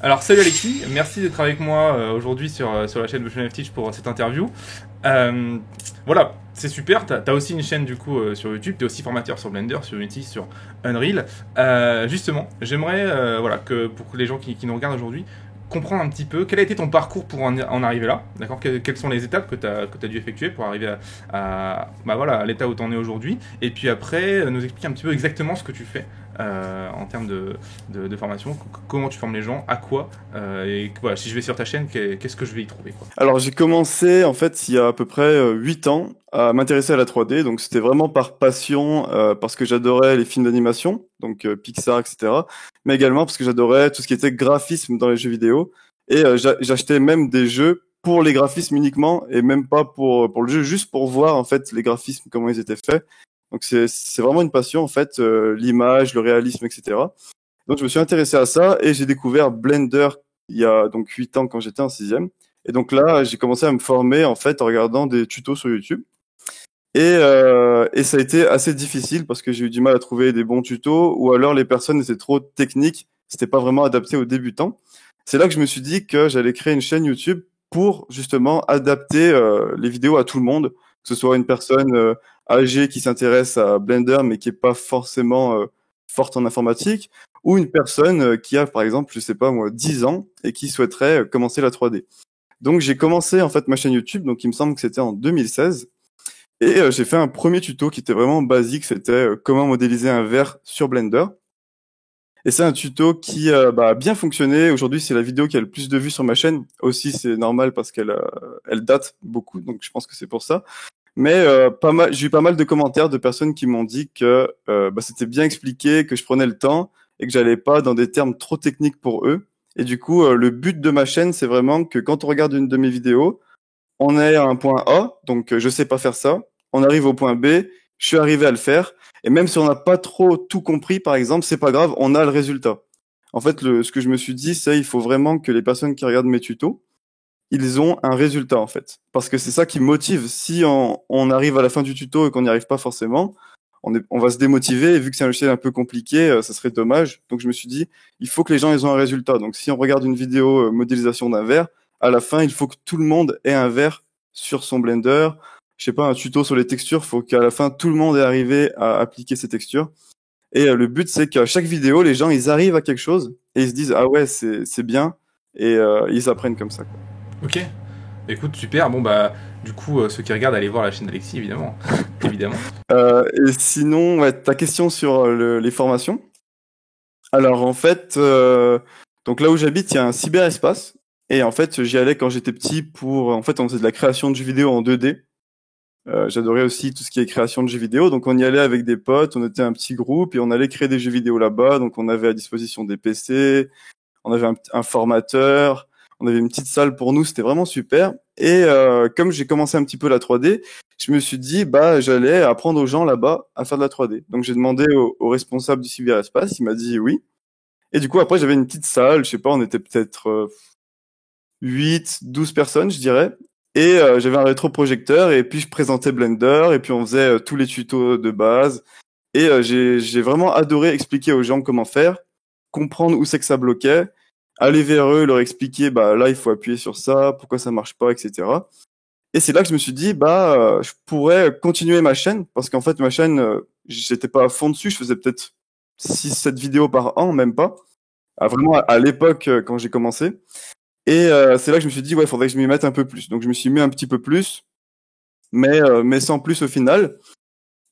Alors salut Alexis, merci d'être avec moi aujourd'hui sur la chaîne Motion Teach pour cette interview. Voilà, c'est super, t'as aussi une chaîne du coup sur YouTube, t'es aussi formateur sur Blender, sur Unity, sur Unreal. Justement, j'aimerais voilà, que pour les gens qui nous regardent aujourd'hui, comprendre un petit peu quel a été ton parcours pour en arriver là, d'accord ? Quelles sont les étapes que tu as dû effectuer pour arriver à l'état où tu en es aujourd'hui, et puis après nous expliquer un petit peu exactement ce que tu fais en termes de formation, comment tu formes les gens, à quoi, et voilà, si je vais sur ta chaîne, qu'est-ce que je vais y trouver, quoi. Alors j'ai commencé en fait il y a à peu près 8 ans à m'intéresser à la 3D, donc c'était vraiment par passion, parce que j'adorais les films d'animation, donc Pixar, etc. Mais également parce que j'adorais tout ce qui était graphisme dans les jeux vidéo, et j'achetais même des jeux pour les graphismes uniquement, et même pas pour le jeu, juste pour voir en fait les graphismes, comment ils étaient faits. Donc c'est vraiment une passion en fait, l'image, le réalisme, etc. Donc je me suis intéressé à ça, et j'ai découvert Blender il y a donc 8 ans quand j'étais en 6e. Et donc là, j'ai commencé à me former en fait en regardant des tutos sur YouTube. Et ça a été assez difficile parce que j'ai eu du mal à trouver des bons tutos, ou alors les personnes étaient trop techniques, c'était pas vraiment adapté aux débutants. C'est là que je me suis dit que j'allais créer une chaîne YouTube pour justement adapter les vidéos à tout le monde, que ce soit une personne âgée qui s'intéresse à Blender mais qui est pas forcément forte en informatique, ou une personne qui a par exemple, je sais pas moi, 10 ans et qui souhaiterait commencer la 3D. Donc j'ai commencé en fait ma chaîne YouTube, donc il me semble que c'était en 2016. Et j'ai fait un premier tuto qui était vraiment basique, c'était comment modéliser un verre sur Blender. Et c'est un tuto qui a bien fonctionné. Aujourd'hui, c'est la vidéo qui a le plus de vues sur ma chaîne. Aussi, c'est normal parce elle date beaucoup, donc je pense que c'est pour ça. Mais j'ai eu pas mal de commentaires de personnes qui m'ont dit que c'était bien expliqué, que je prenais le temps et que j'allais pas dans des termes trop techniques pour eux. Et du coup, le but de ma chaîne, c'est vraiment que quand on regarde une de mes vidéos, on est à un point A, donc je sais pas faire ça. On arrive au point B, je suis arrivé à le faire. Et même si on n'a pas trop tout compris, par exemple, c'est pas grave, on a le résultat. En fait, ce que je me suis dit, c'est il faut vraiment que les personnes qui regardent mes tutos, ils ont un résultat, en fait. Parce que c'est ça qui motive. Si on arrive à la fin du tuto et qu'on n'y arrive pas forcément, on va se démotiver. Et vu que c'est un logiciel un peu compliqué, ça serait dommage. Donc je me suis dit, il faut que les gens ils ont un résultat. Donc si on regarde une vidéo modélisation d'un verre, à la fin, il faut que tout le monde ait un verre sur son Blender. Je sais pas, un tuto sur les textures, faut qu'à la fin, tout le monde ait arrivé à appliquer ces textures. Et le but, c'est qu'à chaque vidéo, les gens, ils arrivent à quelque chose et ils se disent, ah ouais, c'est bien. Et ils apprennent comme ça, quoi. Ok, écoute, super. Bon bah, du coup, ceux qui regardent, allez voir la chaîne d'Alexis, évidemment. Évidemment. Et sinon, ouais, ta question sur les formations. Alors en fait, donc là où j'habite, il y a un cyberespace. Et en fait, j'y allais quand j'étais petit en fait, on faisait de la création de jeux vidéo en 2D. J'adorais aussi tout ce qui est création de jeux vidéo. Donc on y allait avec des potes, on était un petit groupe et on allait créer des jeux vidéo là-bas. Donc on avait à disposition des PC, on avait un formateur, on avait une petite salle pour nous, c'était vraiment super. Et comme j'ai commencé un petit peu la 3D, je me suis dit j'allais apprendre aux gens là-bas à faire de la 3D. Donc j'ai demandé au responsable du cyberespace, il m'a dit oui. Et du coup après j'avais une petite salle, je sais pas, on était peut-être 8, 12 personnes, je dirais. Et j'avais un rétroprojecteur et puis je présentais Blender et puis on faisait tous les tutos de base. Et j'ai vraiment adoré expliquer aux gens comment faire, comprendre où c'est que ça bloquait, aller vers eux, leur expliquer là il faut appuyer sur ça, pourquoi ça marche pas, etc. Et c'est là que je me suis dit je pourrais continuer ma chaîne parce qu'en fait ma chaîne j'étais pas à fond dessus, je faisais peut-être 6-7 vidéos par an, même pas. Vraiment à l'époque quand j'ai commencé. Et c'est là que je me suis dit il faudrait que je m'y mette un peu plus. Donc je me suis mis un petit peu plus, mais sans plus au final.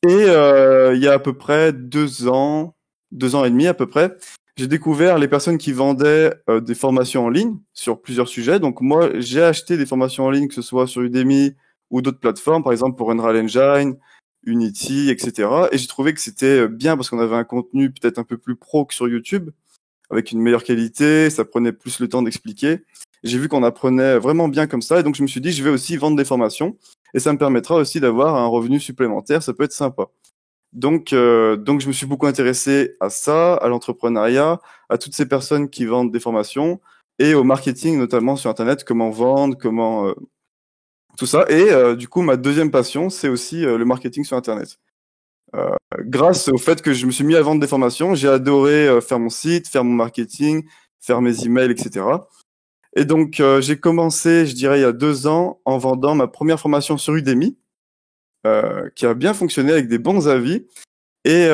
Et il y a à peu près 2 ans et demi à peu près, j'ai découvert les personnes qui vendaient des formations en ligne sur plusieurs sujets. Donc moi, j'ai acheté des formations en ligne, que ce soit sur Udemy ou d'autres plateformes, par exemple pour Unreal Engine, Unity, etc. Et j'ai trouvé que c'était bien parce qu'on avait un contenu peut-être un peu plus pro que sur YouTube. avec une meilleure qualité, ça prenait plus le temps d'expliquer. J'ai vu qu'on apprenait vraiment bien comme ça, et donc je me suis dit, je vais aussi vendre des formations, et ça me permettra aussi d'avoir un revenu supplémentaire, ça peut être sympa. Donc je me suis beaucoup intéressé à ça, à l'entrepreneuriat, à toutes ces personnes qui vendent des formations, et au marketing, notamment sur Internet, comment vendre, comment tout ça. Et du coup, ma deuxième passion, c'est aussi le marketing sur Internet. Grâce au fait que je me suis mis à vendre des formations, j'ai adoré faire mon site, faire mon marketing, faire mes emails, etc. Et donc, j'ai commencé, je dirais, il y a 2 ans, en vendant ma première formation sur Udemy, qui a bien fonctionné avec des bons avis. Et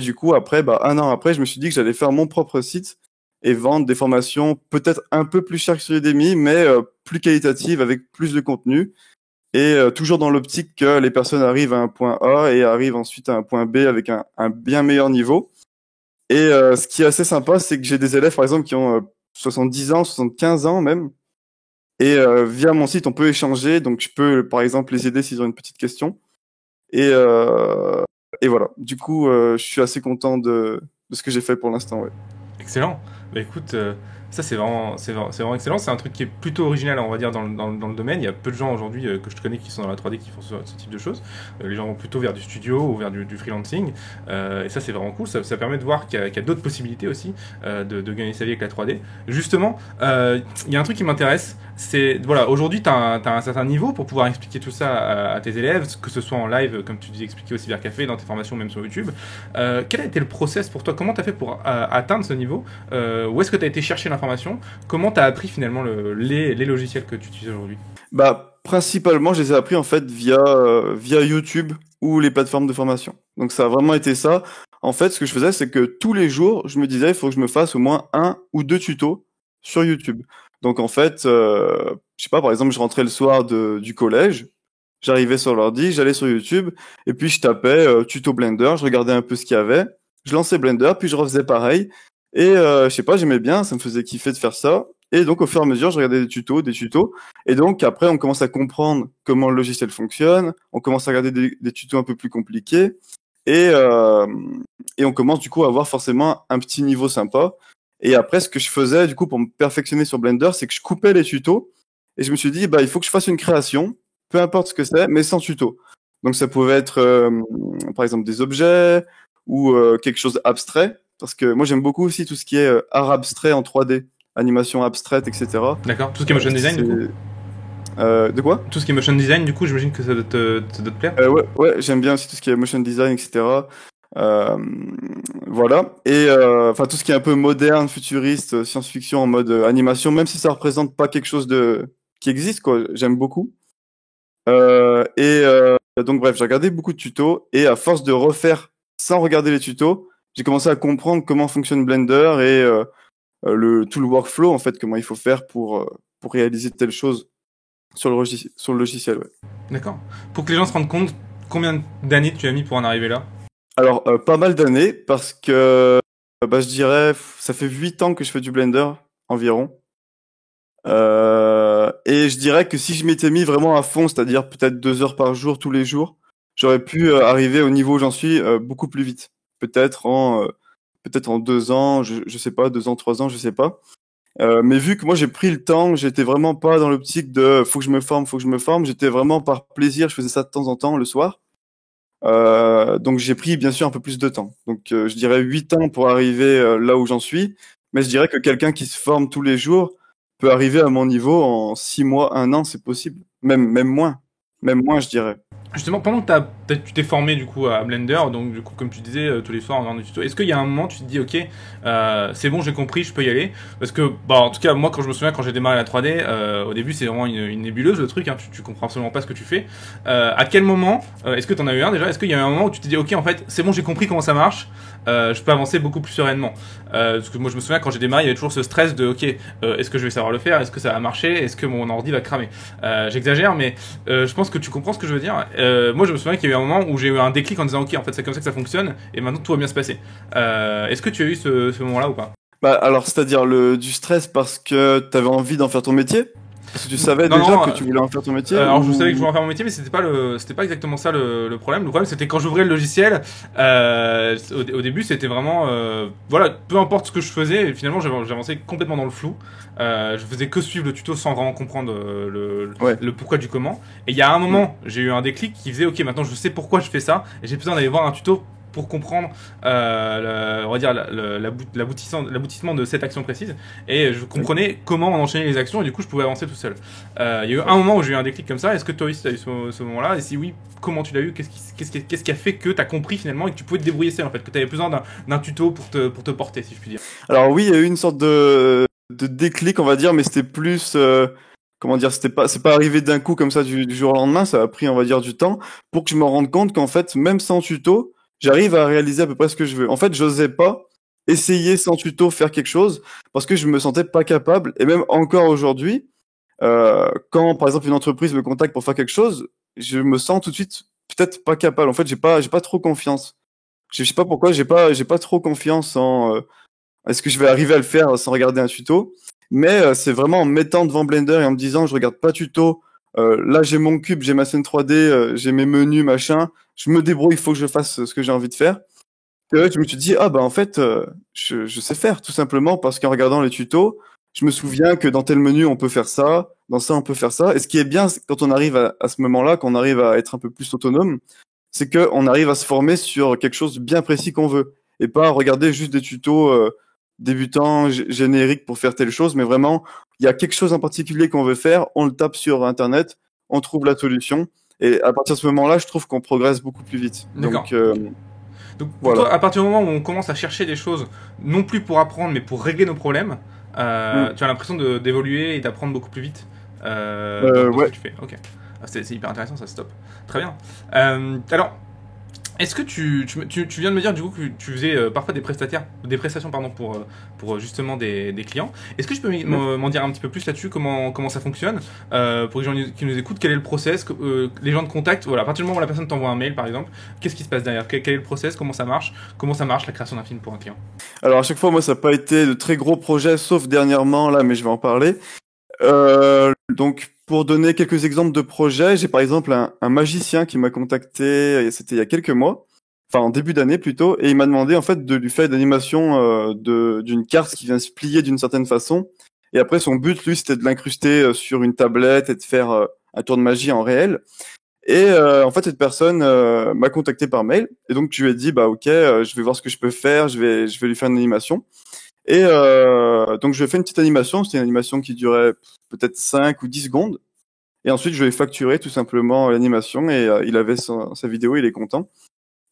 du coup, après, un an après, je me suis dit que j'allais faire mon propre site et vendre des formations peut-être un peu plus chères que sur Udemy, mais plus qualitatives, avec plus de contenu. Et toujours dans l'optique que les personnes arrivent à un point A et arrivent ensuite à un point B avec un bien meilleur niveau. Et ce qui est assez sympa, c'est que j'ai des élèves, par exemple, qui ont 70 ans, 75 ans même. Et via mon site, on peut échanger. Donc, je peux, par exemple, les aider s'ils ont une petite question. Et, euh, et voilà. Du coup, je suis assez content de ce que j'ai fait pour l'instant. Ouais. Excellent. Bah écoute, ça c'est vraiment excellent. C'est un truc qui est plutôt original, on va dire, dans le domaine. Il y a peu de gens aujourd'hui que je connais qui sont dans la 3D qui font ce type de choses. Les gens vont plutôt vers du studio ou vers du freelancing. Et ça c'est vraiment cool. Ça permet de voir qu'il y a d'autres possibilités aussi de gagner sa vie avec la 3D. Justement, il y a un truc qui m'intéresse. C'est, voilà, aujourd'hui tu as un certain niveau pour pouvoir expliquer tout ça à tes élèves, que ce soit en live, comme tu dis, expliquer au cybercafé, dans tes formations, même sur YouTube. Quel a été le process pour toi? Comment tu as fait pour atteindre ce niveau? Où est-ce que tu as été chercher l'information? Comment tu as appris finalement les logiciels que tu utilises aujourd'hui? Principalement, je les ai appris en fait via YouTube ou les plateformes de formation. Donc ça a vraiment été ça. En fait, ce que je faisais, c'est que tous les jours, je me disais, il faut que je me fasse au moins 1 ou 2 tutos sur YouTube. Donc en fait, je sais pas, par exemple, je rentrais le soir du collège, j'arrivais sur l'ordi, j'allais sur YouTube, et puis je tapais tuto Blender, je regardais un peu ce qu'il y avait, je lançais Blender, puis je refaisais pareil. Et je sais pas, j'aimais bien, ça me faisait kiffer de faire ça. Et donc au fur et à mesure, je regardais des tutos. Et donc après, on commence à comprendre comment le logiciel fonctionne, on commence à regarder des tutos un peu plus compliqués, et, euh, et on commence du coup à avoir forcément un petit niveau sympa. Et après, ce que je faisais du coup pour me perfectionner sur Blender, c'est que je coupais les tutos, et je me suis dit, il faut que je fasse une création, peu importe ce que c'est, mais sans tuto. Donc ça pouvait être par exemple des objets ou quelque chose abstrait, parce que moi j'aime beaucoup aussi tout ce qui est art abstrait en 3D, animation abstraite, etc. D'accord. Tout ce qui est motion design, du coup? De quoi? Tout ce qui est motion design, du coup, j'imagine que ça doit te plaire? Ouais, j'aime bien aussi tout ce qui est motion design, etc. Voilà. Et enfin tout ce qui est un peu moderne, futuriste, science-fiction en mode animation, même si ça représente pas quelque chose de qui existe, quoi. J'aime beaucoup. Donc bref, j'ai regardé beaucoup de tutos et à force de refaire sans regarder les tutos, j'ai commencé à comprendre comment fonctionne Blender et tout le workflow en fait, comment il faut faire pour réaliser telle chose sur le logiciel. Ouais. D'accord. Pour que les gens se rendent compte, combien d'années tu as mis pour en arriver là? Alors pas mal d'années parce que je dirais ça fait 8 ans que je fais du Blender environ. Et je dirais que si je m'étais mis vraiment à fond, c'est-à-dire peut-être 2 heures par jour, tous les jours, j'aurais pu arriver au niveau où j'en suis beaucoup plus vite. Peut-être en 2 ans, je sais pas, 2 ans, 3 ans, je sais pas. Mais vu que moi j'ai pris le temps, j'étais vraiment pas dans l'optique de faut que je me forme, j'étais vraiment par plaisir, je faisais ça de temps en temps le soir. Donc j'ai pris bien sûr un peu plus de temps. Donc je dirais 8 ans pour arriver là où j'en suis, mais je dirais que quelqu'un qui se forme tous les jours peut arriver à mon niveau en 6 mois, 1 an, c'est possible. Même moins, je dirais. Justement, pendant que tu t'es formé du coup à Blender, donc du coup comme tu disais tous les soirs en regardant des tutos, est-ce qu'il y a un moment où tu te dis ok, c'est bon, j'ai compris, je peux y aller? Parce que en tout cas moi quand je me souviens quand j'ai démarré la 3D, au début c'est vraiment une nébuleuse le truc, hein, tu comprends absolument pas ce que tu fais. À quel moment, est-ce que t'en as eu un déjà? Est-ce qu'il y a eu un moment où tu te dis ok en fait c'est bon, j'ai compris comment ça marche, je peux avancer beaucoup plus sereinement? Parce que moi je me souviens quand j'ai démarré il y avait toujours ce stress de ok, est-ce que je vais savoir le faire, est-ce que ça va marcher, est-ce que mon ordi va cramer? J'exagère mais je pense que tu comprends ce que je veux dire. Moi je me souviens qu'il y a eu un moment où j'ai eu un déclic en disant ok en fait c'est comme ça que ça fonctionne et maintenant tout va bien se passer. Est-ce que tu as eu ce moment-là ou pas? Alors c'est-à-dire du stress parce que t'avais envie d'en faire ton métier? Parce que tu savais Non, déjà non, que tu voulais en faire ton métier alors je ou... savais que je voulais en faire mon métier, mais c'était pas exactement ça le problème. Le problème c'était quand j'ouvrais le logiciel, au début c'était vraiment, voilà, peu importe ce que je faisais, finalement j'avançais complètement dans le flou. Je faisais que suivre le tuto sans vraiment comprendre Ouais. le pourquoi du comment. Et il y a un moment, j'ai eu un déclic qui faisait, ok, maintenant je sais pourquoi je fais ça, et j'ai besoin d'aller voir un tuto pour comprendre, on va dire, l'aboutissement de cette action précise. Et je comprenais comment on enchaînait les actions, et du coup, je pouvais avancer tout seul. Il y a eu un moment où j'ai eu un déclic comme ça. Est-ce que toi aussi, tu as eu ce moment-là? Et si oui, comment tu l'as eu? Qu'est-ce qui a fait que tu as compris finalement et que tu pouvais te débrouiller seul, en fait, que tu avais besoin d'un tuto pour te porter, si je puis dire? Alors oui, il y a eu une sorte de déclic, on va dire, mais c'était plus... comment dire, c'est pas arrivé d'un coup comme ça du jour au lendemain, ça a pris, on va dire, du temps pour que je me rende compte qu'en fait, même sans tuto, j'arrive à réaliser à peu près ce que je veux. En fait, j'osais pas essayer sans tuto faire quelque chose parce que je me sentais pas capable. Et même encore aujourd'hui, quand par exemple une entreprise me contacte pour faire quelque chose, je me sens tout de suite peut-être pas capable. En fait, j'ai pas trop confiance. Je sais pas pourquoi, j'ai pas trop confiance en est-ce que je vais arriver à le faire sans regarder un tuto. Mais c'est vraiment en me mettant devant Blender et en me disant je regarde pas tuto. Là j'ai mon cube, j'ai ma scène 3D, j'ai mes menus machin. Je me débrouille, il faut que je fasse ce que j'ai envie de faire. Que je me suis dit ah bah en fait je sais faire tout simplement parce qu'en regardant les tutos, je me souviens que dans tel menu on peut faire ça, dans ça on peut faire ça. Et ce qui est bien c'est quand on arrive à ce moment-là, qu'on arrive à être un peu plus autonome, c'est que on arrive à se former sur quelque chose de bien précis qu'on veut et pas regarder juste des tutos débutants génériques pour faire telle chose, mais vraiment il y a quelque chose en particulier qu'on veut faire, on le tape sur internet, on trouve la solution et à partir de ce moment-là, je trouve qu'on progresse beaucoup plus vite. D'accord. Donc Donc pour voilà. toi, à partir du moment où on commence à chercher des choses, non plus pour apprendre, mais pour régler nos problèmes, Mm. tu as l'impression d'évoluer et d'apprendre beaucoup plus vite dans ce que Ouais. tu fais. Ok. Ah, c'est hyper intéressant, ça, stop. Très bien. Alors, est-ce que tu viens de me dire du coup que tu faisais parfois des prestations pardon, pour justement des clients. Est-ce que tu peux m'en dire un petit peu plus là-dessus, comment ça fonctionne pour les gens qui nous écoutent, quel est le process, les gens de contact, voilà, à partir du moment où la personne t'envoie un mail par exemple, qu'est-ce qui se passe derrière, quel est le process, comment ça marche la création d'un film pour un client? Alors à chaque fois, moi, ça n'a pas été de très gros projets, sauf dernièrement là, mais je vais en parler. Donc pour donner quelques exemples de projets, j'ai par exemple un magicien qui m'a contacté, c'était il y a quelques mois, enfin en début d'année plutôt, et il m'a demandé en fait de lui faire une animation d'une carte qui vient se plier d'une certaine façon. Et après son but, lui, c'était de l'incruster sur une tablette et de faire un tour de magie en réel. Et en fait, cette personne m'a contacté par mail, et donc je lui ai dit bah ok, je vais voir ce que je peux faire, je vais lui faire une animation. Et donc je lui ai fait une petite animation, c'était une animation qui durait peut-être 5 ou 10 secondes. Et ensuite je lui ai facturé tout simplement l'animation et il avait sa vidéo, il est content.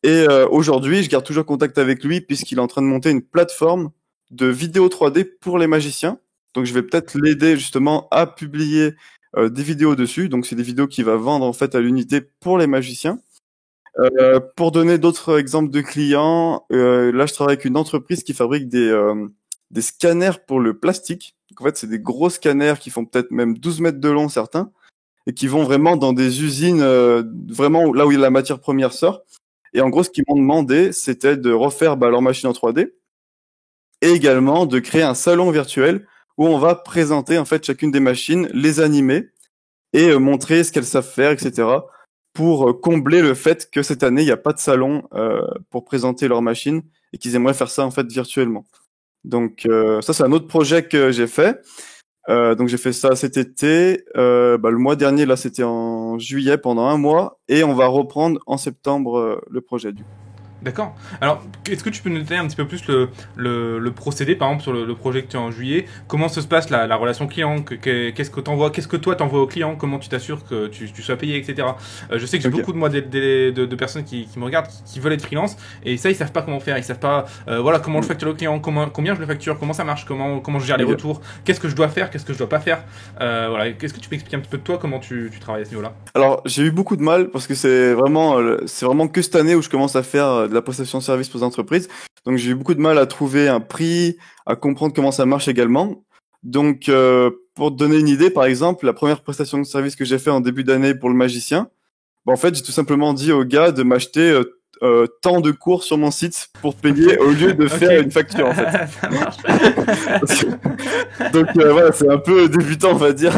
Et aujourd'hui, je garde toujours contact avec lui puisqu'il est en train de monter une plateforme de vidéo 3D pour les magiciens. Donc je vais peut-être l'aider justement à publier des vidéos dessus. Donc c'est des vidéos qu'il va vendre en fait à l'unité pour les magiciens. Pour donner d'autres exemples de clients, là je travaille avec une entreprise qui fabrique des scanners pour le plastique. Donc, en fait, c'est des gros scanners qui font peut-être même 12 mètres de long certains et qui vont vraiment dans des usines vraiment là où la matière première sort. Et en gros, ce qu'ils m'ont demandé, c'était de refaire leur machine en 3D et également de créer un salon virtuel où on va présenter en fait chacune des machines, les animer et montrer ce qu'elles savent faire, etc. pour combler le fait que cette année, il n'y a pas de salon pour présenter leurs machines et qu'ils aimeraient faire ça en fait virtuellement. Donc ça, c'est un autre projet que j'ai fait. Donc j'ai fait ça cet été. Le mois dernier, là, c'était en juillet pendant un mois et on va reprendre en septembre le projet du coup. D'accord. Alors, est-ce que tu peux nous détailler un petit peu plus le procédé, par exemple, sur le projet que tu as en juillet? Comment se passe la relation client? Qu'est-ce que t'envoies? Qu'est-ce que toi t'envoies au client? Comment tu t'assures que tu sois payé, etc. Je sais que j'ai Ok. beaucoup de personnes qui me regardent, qui veulent être freelance, et ça, ils savent pas comment faire. Ils savent pas, voilà, comment je facture au client, combien je le facture, comment ça marche, comment je gère les Ok. retours, qu'est-ce que je dois faire, qu'est-ce que je dois pas faire. Voilà. Qu'est-ce que tu peux expliquer un petit peu de toi, comment tu travailles à ce niveau-là? Alors j'ai eu beaucoup de mal parce que c'est vraiment que cette année où je commence à faire de la prestation de service pour les entreprises. Donc j'ai eu beaucoup de mal à trouver un prix, à comprendre comment ça marche également. Donc pour te donner une idée, par exemple, la première prestation de service que j'ai fait en début d'année pour le magicien, en fait j'ai tout simplement dit au gars de m'acheter tant de cours sur mon site pour payer au lieu de faire Ok. une facture en fait. Ça marche. Donc voilà, c'est un peu débutant on va dire.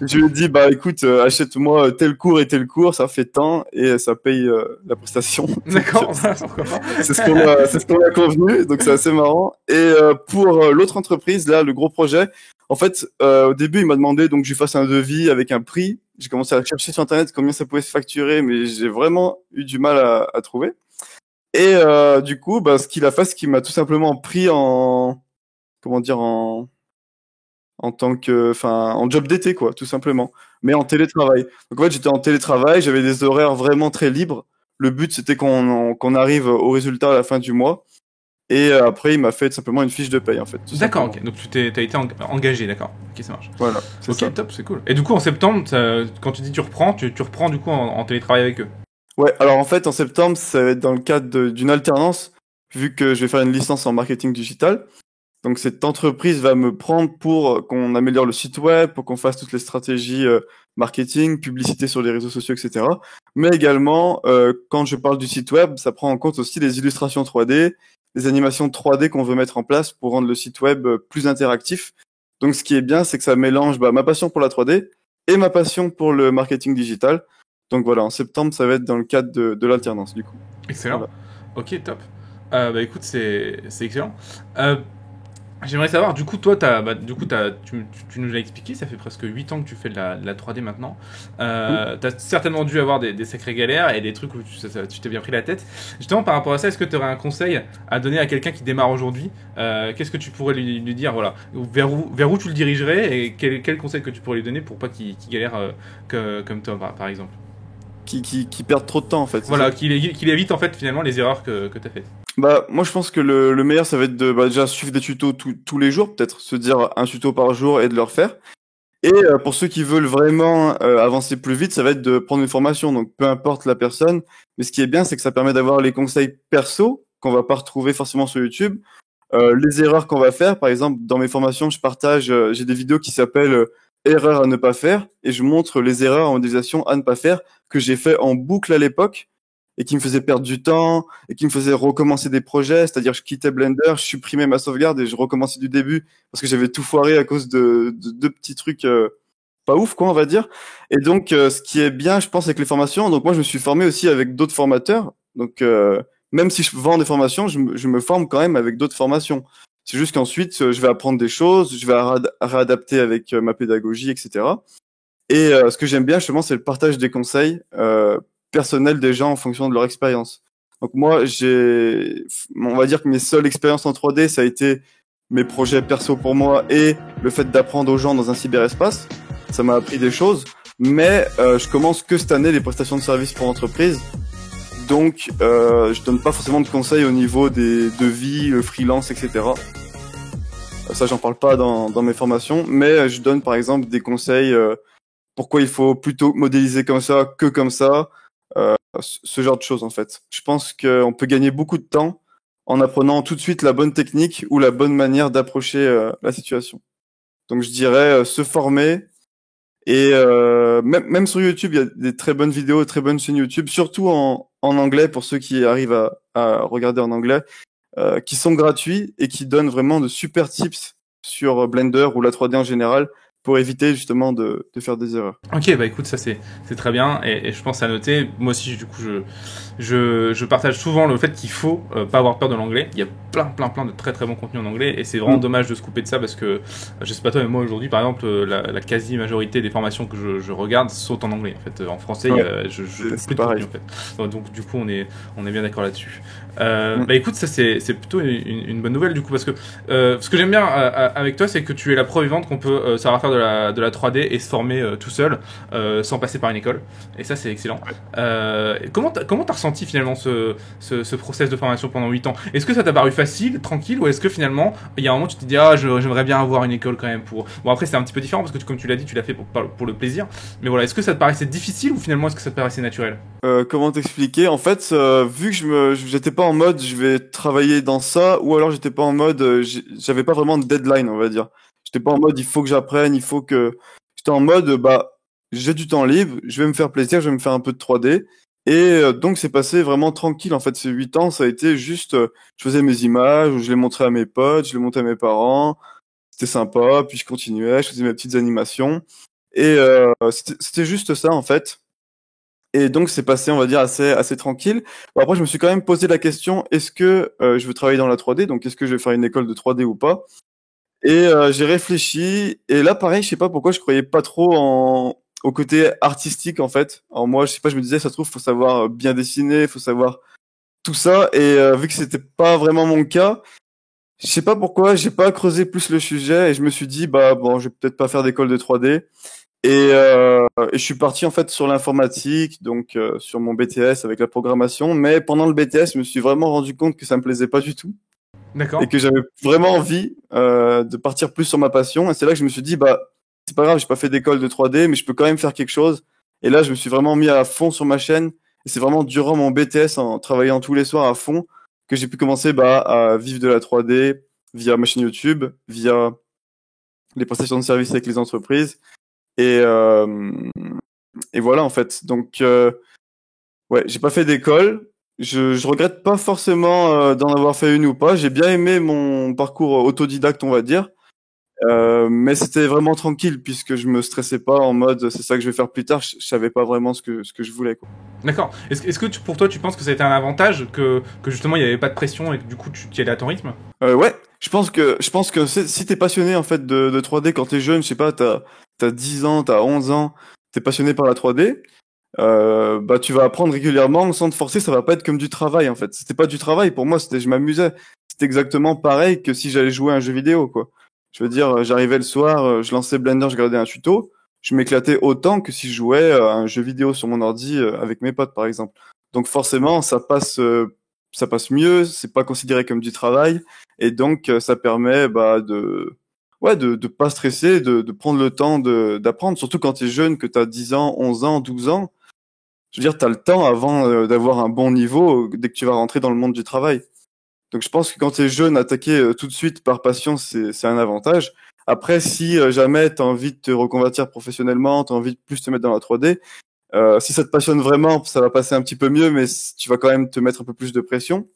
Je lui ai dit, bah écoute, achète-moi tel cours et tel cours, ça fait tant et ça paye la prestation. D'accord, pourquoi pas. C'est ce qu'on a convenu, donc c'est assez marrant. Et pour l'autre entreprise, là, le gros projet, en fait, au début, il m'a demandé donc que je lui fasse un devis avec un prix. J'ai commencé à chercher sur Internet combien ça pouvait se facturer, mais j'ai vraiment eu du mal à trouver. Et du coup, bah, ce qu'il a fait, c'est qu'il m'a tout simplement pris en, comment dire, en tant que, enfin, en job d'été, quoi, tout simplement, mais en télétravail. Donc en fait, j'étais en télétravail, j'avais des horaires vraiment très libres. Le but, c'était qu'on arrive au résultat à la fin du mois. Et après, il m'a fait tout simplement une fiche de paye, en fait, tout D'accord, simplement. ok. Donc t'as été engagé, d'accord. Ok, ça marche. Voilà, c'est Ok, ça. top, c'est cool. Et du coup, en septembre, quand tu dis tu reprends, tu reprends du coup en télétravail avec eux. Ouais, alors en fait, en septembre, ça va être dans le cadre d'une alternance, vu que je vais faire une licence en marketing digital. Donc cette entreprise va me prendre pour qu'on améliore le site web, pour qu'on fasse toutes les stratégies marketing, publicité sur les réseaux sociaux, etc. Mais également, quand je parle du site web, ça prend en compte aussi les illustrations 3D, les animations 3D qu'on veut mettre en place pour rendre le site web plus interactif. Donc ce qui est bien, c'est que ça mélange ma passion pour la 3D et ma passion pour le marketing digital. Donc voilà, en septembre, ça va être dans le cadre de l'alternance du coup. Excellent. Voilà. Ok, top. Bah écoute, c'est excellent. Euh, J'aimerais savoir, du coup, toi, tu nous l'as expliqué, ça fait presque 8 ans que tu fais de la 3D maintenant. T'as certainement dû avoir des sacrées galères et des trucs où tu t'es bien pris la tête. Justement, par rapport à ça, est-ce que tu aurais un conseil à donner à quelqu'un qui démarre aujourd'hui? Qu'est-ce que tu pourrais lui dire, voilà, vers où tu le dirigerais et quel conseil que tu pourrais lui donner pour pas qu'il galère comme toi, par exemple? Qui perdent trop de temps en fait, c'est Voilà, ça? qu'il évite en fait finalement les erreurs que tu as faites. Bah, moi, je pense que le meilleur, ça va être de déjà suivre des tutos tous les jours, peut-être se dire un tuto par jour et de le refaire. Et pour ceux qui veulent vraiment avancer plus vite, ça va être de prendre une formation. Donc, peu importe la personne, mais ce qui est bien, c'est que ça permet d'avoir les conseils perso qu'on va pas retrouver forcément sur YouTube. Les erreurs qu'on va faire, par exemple, dans mes formations, je partage, j'ai des vidéos qui s'appellent erreurs à ne pas faire, et je montre les erreurs en modélisation à ne pas faire que j'ai fait en boucle à l'époque et qui me faisaient perdre du temps et qui me faisaient recommencer des projets. C'est-à-dire, je quittais Blender, je supprimais ma sauvegarde et je recommençais du début parce que j'avais tout foiré à cause de deux petits trucs pas ouf, quoi, on va dire. Et donc, ce qui est bien, je pense, avec les formations. Donc, moi, je me suis formé aussi avec d'autres formateurs. Donc, même si je vends des formations, je me forme quand même avec d'autres formations. C'est juste qu'ensuite, je vais apprendre des choses, je vais réadapter avec ma pédagogie, etc. Et ce que j'aime bien, justement, c'est le partage des conseils personnels des gens en fonction de leur expérience. Donc moi, on va dire que mes seules expériences en 3D, ça a été mes projets perso pour moi et le fait d'apprendre aux gens dans un cyberespace. Ça m'a appris des choses, mais je commence que cette année les prestations de services pour entreprise. Donc, je donne pas forcément de conseils au niveau des devis, le freelance, etc. Ça, j'en parle pas dans mes formations, mais je donne par exemple des conseils pourquoi il faut plutôt modéliser comme ça que comme ça, ce genre de choses en fait. Je pense qu'on peut gagner beaucoup de temps en apprenant tout de suite la bonne technique ou la bonne manière d'approcher la situation. Donc je dirais se former et même sur YouTube, il y a des très bonnes vidéos, très bonnes chaînes YouTube, surtout en anglais pour ceux qui arrivent à regarder en anglais, qui sont gratuits et qui donnent vraiment de super tips sur Blender ou la 3D en général pour éviter justement de faire des erreurs. Ok, bah écoute, ça c'est très bien et je pense à noter. Moi aussi, du coup, je partage souvent le fait qu'il faut pas avoir peur de l'anglais. Il y a plein de très bons contenus en anglais et c'est vraiment dommage de se couper de ça parce que je sais pas toi mais moi aujourd'hui par exemple la quasi majorité des formations que je regarde sont en anglais en fait. En français je trouve plus de contenu en fait. Donc du coup on est bien d'accord là-dessus. Bah écoute, ça c'est plutôt une bonne nouvelle du coup parce que ce que j'aime bien avec toi c'est que tu es la preuve vivante qu'on peut savoir faire de la 3D et se former tout seul sans passer par une école et ça c'est excellent. Comment t'as ressenti finalement ce process de formation pendant 8 ans? Est-ce que ça t'a paru facile, tranquille, ou est-ce que finalement il y a un moment tu te dis j'aimerais bien avoir une école quand même pour... Bon après c'est un petit peu différent parce que comme tu l'as dit tu l'as fait pour le plaisir, mais voilà, est-ce que ça te paraissait difficile ou finalement est-ce que ça te paraissait naturel? Comment t'expliquer? En fait, vu que j'étais pas en mode je vais travailler dans ça, ou alors j'étais pas en mode j'avais pas vraiment de deadline, on va dire. J'étais pas en mode il faut que j'apprenne, il faut que... J'étais en mode bah j'ai du temps libre, je vais me faire plaisir, je vais me faire un peu de 3D. Et donc c'est passé vraiment tranquille en fait. Ces 8 ans, ça a été juste, je faisais mes images, je les montrais à mes potes, je les montrais à mes parents, c'était sympa. Puis je continuais, je faisais mes petites animations. Et c'était juste ça en fait. Et donc c'est passé, on va dire, assez tranquille. Bon, après, je me suis quand même posé la question, est-ce que je veux travailler dans la 3D? Donc est-ce que je vais faire une école de 3D ou pas? Et j'ai réfléchi. Et là, pareil, je sais pas pourquoi je croyais pas trop au côté artistique en fait. Alors moi, je sais pas, je me disais, ça se trouve, faut savoir bien dessiner, faut savoir tout ça. Et vu que c'était pas vraiment mon cas, je sais pas pourquoi, j'ai pas creusé plus le sujet et je me suis dit, bah bon, je vais peut-être pas faire d'école de 3D. Et je suis parti en fait sur l'informatique, donc sur mon BTS avec la programmation. Mais pendant le BTS, je me suis vraiment rendu compte que ça me plaisait pas du tout et D'accord. que j'avais vraiment envie de partir plus sur ma passion. Et c'est là que je me suis dit, bah c'est pas grave, j'ai pas fait d'école de 3D, mais je peux quand même faire quelque chose. Et là, je me suis vraiment mis à fond sur ma chaîne. Et c'est vraiment durant mon BTS, en travaillant tous les soirs à fond, que j'ai pu commencer bah, à vivre de la 3D via ma chaîne YouTube, via les prestations de services avec les entreprises. Et, euh, et voilà en fait. Donc ouais, j'ai pas fait d'école. Je regrette pas forcément d'en avoir fait une ou pas. J'ai bien aimé mon parcours autodidacte, on va dire. Mais c'était vraiment tranquille puisque je me stressais pas en mode c'est ça que je vais faire plus tard. Je savais pas vraiment ce que je voulais quoi. D'accord. Est-ce que pour toi, tu penses que ça a été un avantage que justement il n'y avait pas de pression et que du coup tu y allais à ton rythme? Ouais, je pense que si t'es passionné en fait de 3D quand t'es jeune, je sais pas, t'as 10 ans, t'as 11 ans, t'es passionné par la 3D. Bah tu vas apprendre régulièrement sans te forcer, ça va pas être comme du travail en fait. C'était pas du travail pour moi, je m'amusais. C'était exactement pareil que si j'allais jouer à un jeu vidéo quoi. Je veux dire, j'arrivais le soir, je lançais Blender, je regardais un tuto, je m'éclatais autant que si je jouais à un jeu vidéo sur mon ordi avec mes potes par exemple. Donc forcément, ça passe mieux, c'est pas considéré comme du travail et donc ça permet bah de pas stresser, de prendre le temps d'apprendre, surtout quand tu es jeune, que tu as 10 ans, 11 ans, 12 ans. Je veux dire, tu as le temps avant d'avoir un bon niveau dès que tu vas rentrer dans le monde du travail. Donc je pense que quand tu es jeune, attaquer tout de suite par passion, c'est un avantage. Après, si jamais tu as envie de te reconvertir professionnellement, tu as envie de plus te mettre dans la 3D, si ça te passionne vraiment, ça va passer un petit peu mieux, mais tu vas quand même te mettre un peu plus de pression.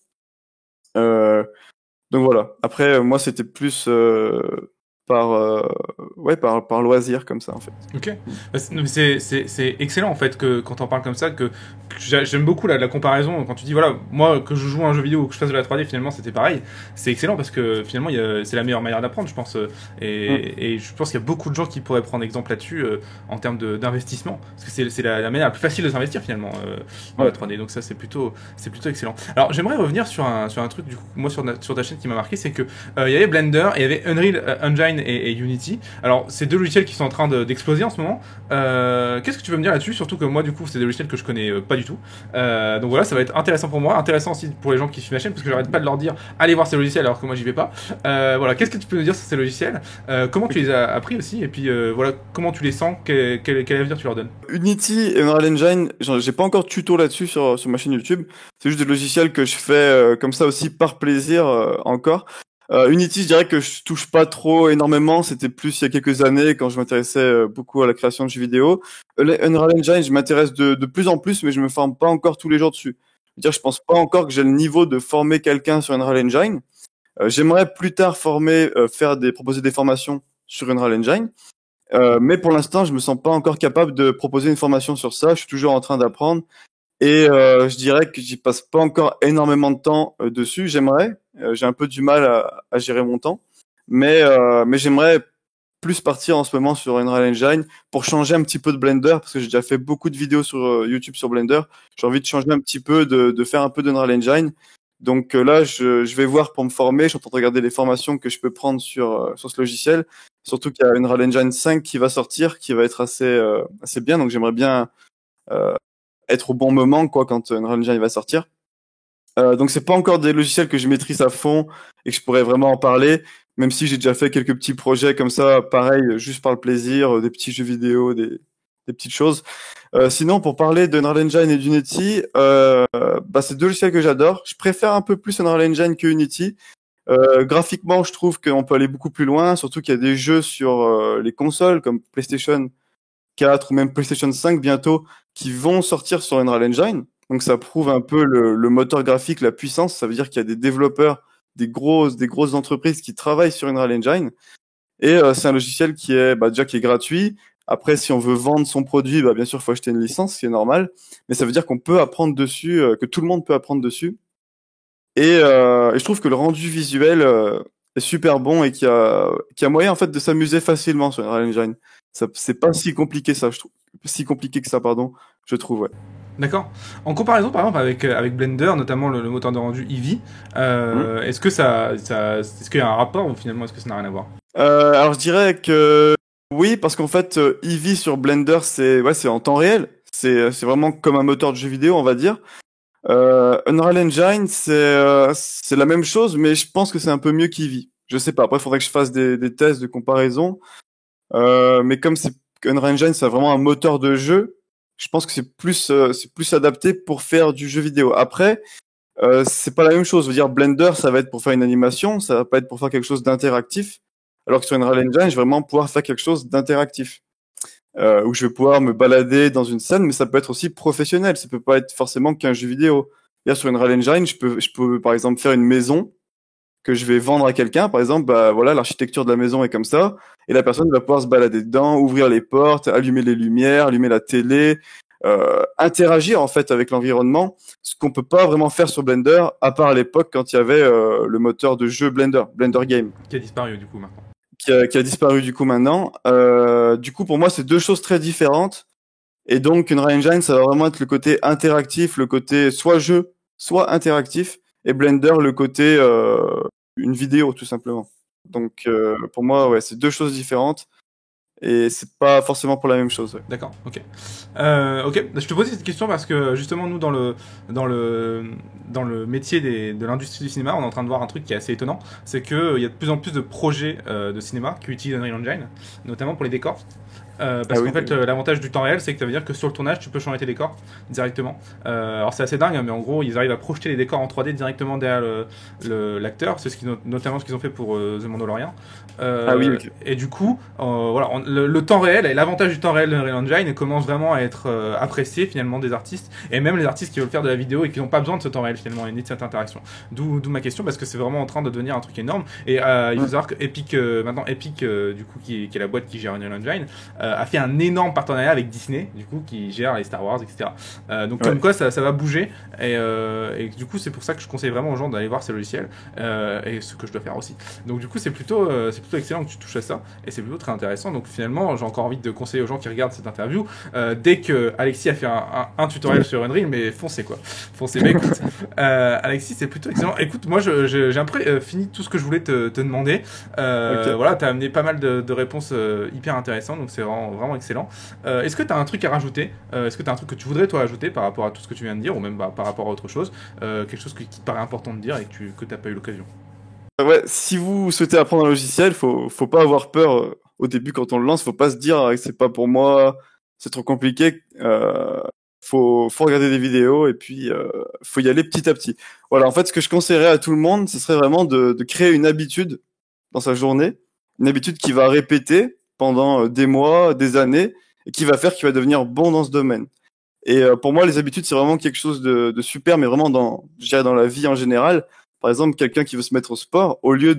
Euh, donc voilà. Après, moi, c'était plus par, ouais, par loisir comme ça, en fait. Ok. Bah, non, mais c'est excellent en fait que quand on parle comme ça, que j'aime beaucoup la comparaison. Quand tu dis voilà, moi que je joue à un jeu vidéo ou que je fasse de la 3D, finalement c'était pareil. C'est excellent parce que finalement c'est la meilleure manière d'apprendre, je pense. Mm. Et je pense qu'il y a beaucoup de gens qui pourraient prendre exemple là-dessus en termes d'investissement. Parce que c'est la manière la plus facile de s'investir finalement dans la Ouais. 3D. Donc ça c'est plutôt excellent. Alors j'aimerais revenir sur un truc du coup, moi sur ta chaîne qui m'a marqué, c'est que il y avait Blender et il y avait Unreal Engine et Unity. Alors, c'est deux logiciels qui sont en train d'exploser en ce moment. Qu'est-ce que tu peux me dire là-dessus? Surtout que moi, du coup, c'est des logiciels que je connais pas du tout. Donc voilà, ça va être intéressant pour moi, intéressant aussi pour les gens qui suivent ma chaîne, parce que j'arrête pas de leur dire allez voir ces logiciels alors que moi j'y vais pas. Voilà, qu'est-ce que tu peux nous dire sur ces logiciels? Comment tu les as appris aussi? Et puis voilà, comment tu les sens? Quel avenir tu leur donnes? Unity et Unreal Engine, j'ai pas encore de tuto là-dessus sur ma chaîne YouTube. C'est juste des logiciels que je fais comme ça aussi par plaisir encore. Unity, je dirais que je touche pas trop énormément. C'était plus il y a quelques années quand je m'intéressais beaucoup à la création de jeux vidéo. Unreal Engine, je m'intéresse de plus en plus, mais je me forme pas encore tous les jours dessus. Je veux dire, je pense pas encore que j'ai le niveau de former quelqu'un sur Unreal Engine. J'aimerais plus tard proposer des formations sur Unreal Engine. Mais pour l'instant, je me sens pas encore capable de proposer une formation sur ça. Je suis toujours en train d'apprendre et je dirais que j'y passe pas encore énormément de temps dessus. J'aimerais, j'ai un peu du mal à gérer mon temps, mais j'aimerais plus partir en ce moment sur Unreal Engine pour changer un petit peu de Blender parce que j'ai déjà fait beaucoup de vidéos sur YouTube sur Blender. J'ai envie de changer un petit peu, de faire un peu d'Unreal Engine. Donc là, je vais voir pour me former. Je suis en train de regarder les formations que je peux prendre sur ce logiciel. Surtout qu'il y a Unreal Engine 5 qui va sortir, qui va être assez bien. Donc j'aimerais bien euh, être au bon moment quoi quand Unreal Engine va sortir. Donc c'est pas encore des logiciels que je maîtrise à fond et que je pourrais vraiment en parler, même si j'ai déjà fait quelques petits projets comme ça, pareil, juste par le plaisir, des petits jeux vidéo, des petites choses. Sinon, pour parler d'Unreal Engine et d'Unity, bah, c'est deux logiciels que j'adore. Je préfère un peu plus Unreal Engine que Unity. Graphiquement, je trouve qu'on peut aller beaucoup plus loin, surtout qu'il y a des jeux sur les consoles comme PlayStation 4 ou même PlayStation 5 bientôt qui vont sortir sur Unreal Engine. Donc ça prouve un peu le moteur graphique, la puissance. Ça veut dire qu'il y a des développeurs, des grosses entreprises qui travaillent sur Unreal Engine. Et c'est un logiciel qui est bah, déjà qui est gratuit. Après, si on veut vendre son produit, bah, bien sûr, il faut acheter une licence, ce qui est normal. Mais ça veut dire qu'on peut apprendre dessus, que tout le monde peut apprendre dessus. Et je trouve que le rendu visuel est super bon et qu'il y a moyen en fait de s'amuser facilement sur Unreal Engine. C'est pas si compliqué ça, je trouve. Si compliqué que ça, pardon, je trouve, ouais. D'accord. En comparaison, par exemple, avec Blender, notamment le moteur de rendu Eevee, Hmm. est-ce que est-ce qu'il y a un rapport ou finalement est-ce que ça n'a rien à voir? Alors je dirais que oui, parce qu'en fait, Eevee sur Blender, c'est en temps réel. C'est vraiment comme un moteur de jeu vidéo, on va dire. Unreal Engine, c'est la même chose, mais je pense que c'est un peu mieux qu'Eevee. Je sais pas. Après, il faudrait que je fasse des tests de comparaison. Mais comme Unreal Engine, c'est vraiment un moteur de jeu, je pense que c'est plus adapté pour faire du jeu vidéo. Après, c'est pas la même chose. Je veux dire, Blender, ça va être pour faire une animation, ça va pas être pour faire quelque chose d'interactif. Alors que sur Unreal Engine, je vais vraiment pouvoir faire quelque chose d'interactif. Où je vais pouvoir me balader dans une scène, mais ça peut être aussi professionnel. Ça peut pas être forcément qu'un jeu vidéo. Là, sur Unreal Engine, je peux par exemple faire une maison que je vais vendre à quelqu'un. Par exemple, bah voilà, l'architecture de la maison est comme ça, et la personne va pouvoir se balader dedans, ouvrir les portes, allumer les lumières, allumer la télé, interagir en fait avec l'environnement, ce qu'on peut pas vraiment faire sur Blender, à part à l'époque quand il y avait le moteur de jeu Blender Game, Qui a disparu du coup maintenant. qui a disparu du coup maintenant. Du coup, pour moi, c'est deux choses très différentes. Et donc, Unreal Engine, ça va vraiment être le côté interactif, le côté soit jeu, soit interactif, et Blender, le côté une vidéo, tout simplement. Donc, pour moi, ouais, c'est deux choses différentes, et c'est pas forcément pour la même chose. Ouais. D'accord, ok. Ok, je te posais cette question parce que justement nous dans le dans le métier de l'industrie du cinéma, on est en train de voir un truc qui est assez étonnant, c'est que il y a de plus en plus de projets de cinéma qui utilisent Unreal Engine, notamment pour les décors. Ah Parce oui, qu'en fait, l'avantage du temps réel, c'est que ça veut dire que sur le tournage, tu peux changer tes décors directement. Alors c'est assez dingue, hein, mais en gros, ils arrivent à projeter les décors en 3D directement derrière l'acteur. C'est notamment ce qu'ils ont fait pour The Mandalorian. ah oui, ok. Et du coup, voilà, le temps réel et l'avantage du temps réel de Unreal Engine commence vraiment à être apprécié finalement des artistes et même les artistes qui veulent faire de la vidéo et qui n'ont pas besoin de ce temps réel finalement et ni de cette interaction. D'où ma question parce que c'est vraiment en train de devenir un truc énorme. Et il faut savoir que Epic, maintenant Epic, du coup, qui est la boîte qui gère Unreal Engine, a fait un énorme partenariat avec Disney, du coup, qui gère les Star Wars, etc. Donc Ouais. comme quoi, ça va bouger et du coup, c'est pour ça que je conseille vraiment aux gens d'aller voir ces logiciels et ce que je dois faire aussi. Donc du coup, c'est plutôt excellent que tu touches à ça et c'est plutôt très intéressant. Donc finalement, j'ai encore envie de conseiller aux gens qui regardent cette interview, dès que Alexis a fait un tutoriel sur Unreal, mais foncez quoi, foncez. Mais écoute, Alexis, c'est plutôt excellent. Écoute, moi, j'ai un peu fini tout ce que je voulais te demander. Ok. Voilà, t'as amené pas mal de réponses hyper intéressantes, donc c'est vraiment excellent. Est-ce que t'as un truc à rajouter? Est-ce que t'as un truc que tu voudrais toi ajouter par rapport à tout ce que tu viens de dire, ou même par rapport à autre chose, quelque chose qui te paraît important de dire et que t'as pas eu l'occasion? Ouais, si vous souhaitez apprendre un logiciel, faut pas avoir peur au début quand on le lance. Faut pas se dire c'est pas pour moi, c'est trop compliqué. Faut regarder des vidéos et puis faut y aller petit à petit. Voilà, en fait, ce que je conseillerais à tout le monde, ce serait vraiment de créer une habitude dans sa journée, une habitude qui va répéter pendant des mois, des années, et qui va faire qu'il va devenir bon dans ce domaine. Et pour moi, les habitudes, c'est vraiment quelque chose de super, mais vraiment je dirais dans la vie en général. Par exemple, quelqu'un qui veut se mettre au sport, au lieu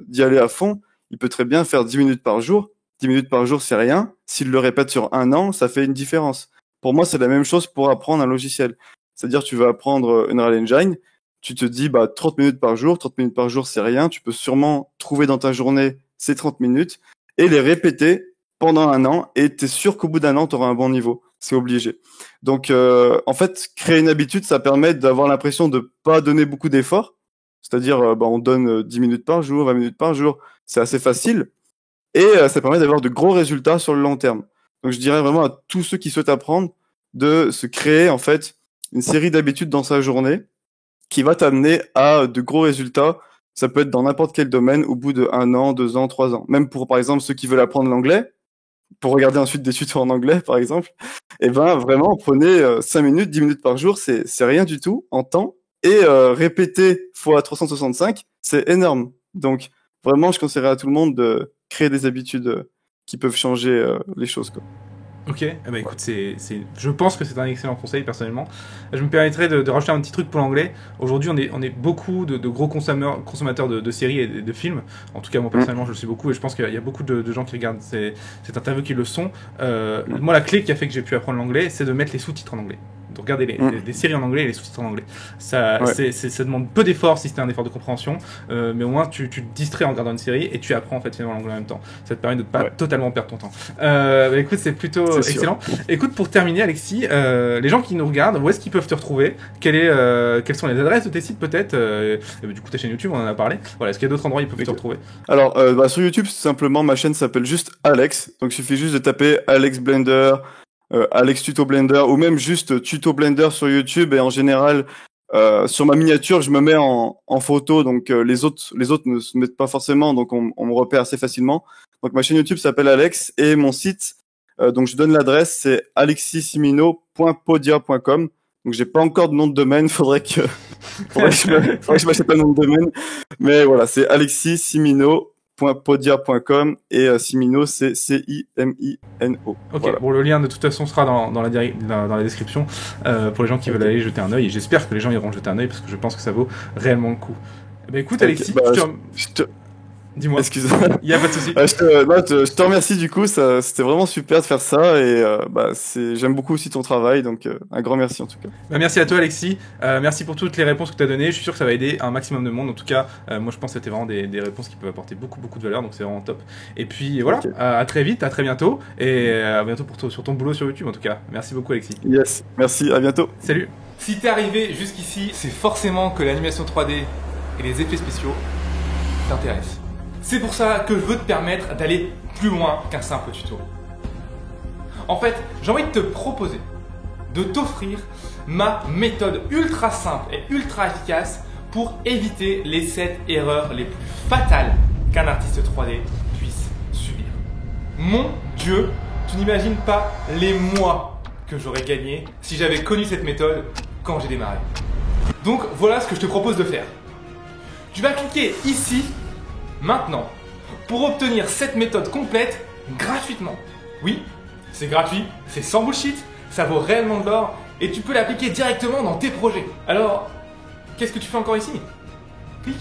d'y aller à fond, il peut très bien faire 10 minutes par jour. 10 minutes par jour, c'est rien. S'il le répète sur un an, ça fait une différence. Pour moi, c'est la même chose pour apprendre un logiciel. C'est-à-dire, tu vas apprendre Unreal Engine, tu te dis, bah, 30 minutes par jour, c'est rien. Tu peux sûrement trouver dans ta journée ces 30 minutes et les répéter pendant un an et t'es sûr qu'au bout d'un an, tu auras un bon niveau. C'est obligé. Donc, en fait, créer une habitude, ça permet d'avoir l'impression de pas donner beaucoup d'efforts. C'est-à-dire, bah, on donne 10 minutes par jour, 20 minutes par jour. C'est assez facile. Et ça permet d'avoir de gros résultats sur le long terme. Donc, je dirais vraiment à tous ceux qui souhaitent apprendre de se créer, en fait, une série d'habitudes dans sa journée qui va t'amener à de gros résultats. Ça peut être dans n'importe quel domaine au bout de 1 an, 2 ans, 3 ans. Même pour, par exemple, ceux qui veulent apprendre l'anglais, pour regarder ensuite des tutos en anglais, par exemple, et ben vraiment, prenez 5 minutes, 10 minutes par jour, c'est rien du tout en temps, et répéter fois 365, c'est énorme. Donc, vraiment, je conseillerais à tout le monde de créer des habitudes qui peuvent changer les choses, quoi. Ok, eh ben, écoute, je pense que c'est un excellent conseil personnellement. Je me permettrais de rajouter un petit truc pour l'anglais. Aujourd'hui, on est beaucoup de gros consommateurs de séries et de films. En tout cas, moi personnellement, je le suis beaucoup et je pense qu'il y a beaucoup de gens qui regardent cette interview qui le sont. Moi, la clé qui a fait que j'ai pu apprendre l'anglais, c'est de mettre les sous-titres en anglais. De regarder les séries en anglais et les sous-titres en anglais. Ça demande peu d'efforts si c'était un effort de compréhension, mais au moins tu te distrais en regardant une série et tu apprends en fait finalement l'anglais en même temps. Ça te permet de ne pas totalement perdre ton temps. Écoute, c'est plutôt excellent. Écoute, pour terminer, Alexis, les gens qui nous regardent, où est-ce qu'ils peuvent te retrouver? Quelles sont les adresses de tes sites peut-être? Du coup, ta chaîne YouTube, on en a parlé. Voilà, est-ce qu'il y a d'autres endroits où ils peuvent te retrouver? Alors, sur YouTube, simplement, ma chaîne s'appelle juste Alex. Donc, il suffit juste de taper Alex Blender, Alex Tuto Blender, ou même juste Tuto Blender sur YouTube. Et en général, sur ma miniature, je me mets en photo. Donc, les autres ne se mettent pas forcément. Donc, on me repère assez facilement. Donc, ma chaîne YouTube s'appelle Alex. Et mon site, donc je donne l'adresse, c'est alexissimino.podia.com. Donc j'ai pas encore de nom de domaine, faudrait que je m'achète un nom de domaine. Mais voilà, c'est alexissimino.podia.com et Simino c'est C-I-M-I-N-O. Ok, voilà. Bon, le lien de toute façon sera dans la description pour les gens qui veulent aller jeter un œil. Et j'espère que les gens iront jeter un œil parce que je pense que ça vaut réellement le coup. Bah écoute, Alexis, dis-moi. Excuse-moi. Il n'y a pas de souci. Je te remercie du coup, c'était vraiment super de faire ça et j'aime beaucoup aussi ton travail, donc un grand merci en tout cas. Bah, merci à toi Alexis, merci pour toutes les réponses que tu as données, je suis sûr que ça va aider un maximum de monde, en tout cas moi je pense que c'était vraiment des réponses qui peuvent apporter beaucoup de valeur, donc c'est vraiment top. Et puis voilà, à très vite, à très bientôt, et à bientôt sur ton boulot sur YouTube en tout cas. Merci beaucoup Alexis. Yes, merci, à bientôt. Salut. Si t'es arrivé jusqu'ici, c'est forcément que l'animation 3D et les effets spéciaux t'intéressent. C'est pour ça que je veux te permettre d'aller plus loin qu'un simple tuto. En fait, j'ai envie de te proposer, de t'offrir ma méthode ultra simple et ultra efficace pour éviter les 7 erreurs les plus fatales qu'un artiste 3D puisse subir. Mon Dieu, tu n'imagines pas les mois que j'aurais gagné si j'avais connu cette méthode quand j'ai démarré. Donc voilà ce que je te propose de faire. Tu vas cliquer ici, maintenant, pour obtenir cette méthode complète gratuitement. Oui, c'est gratuit, c'est sans bullshit, ça vaut réellement de l'or et tu peux l'appliquer directement dans tes projets. Alors, qu'est-ce que tu fais encore ici? Clique.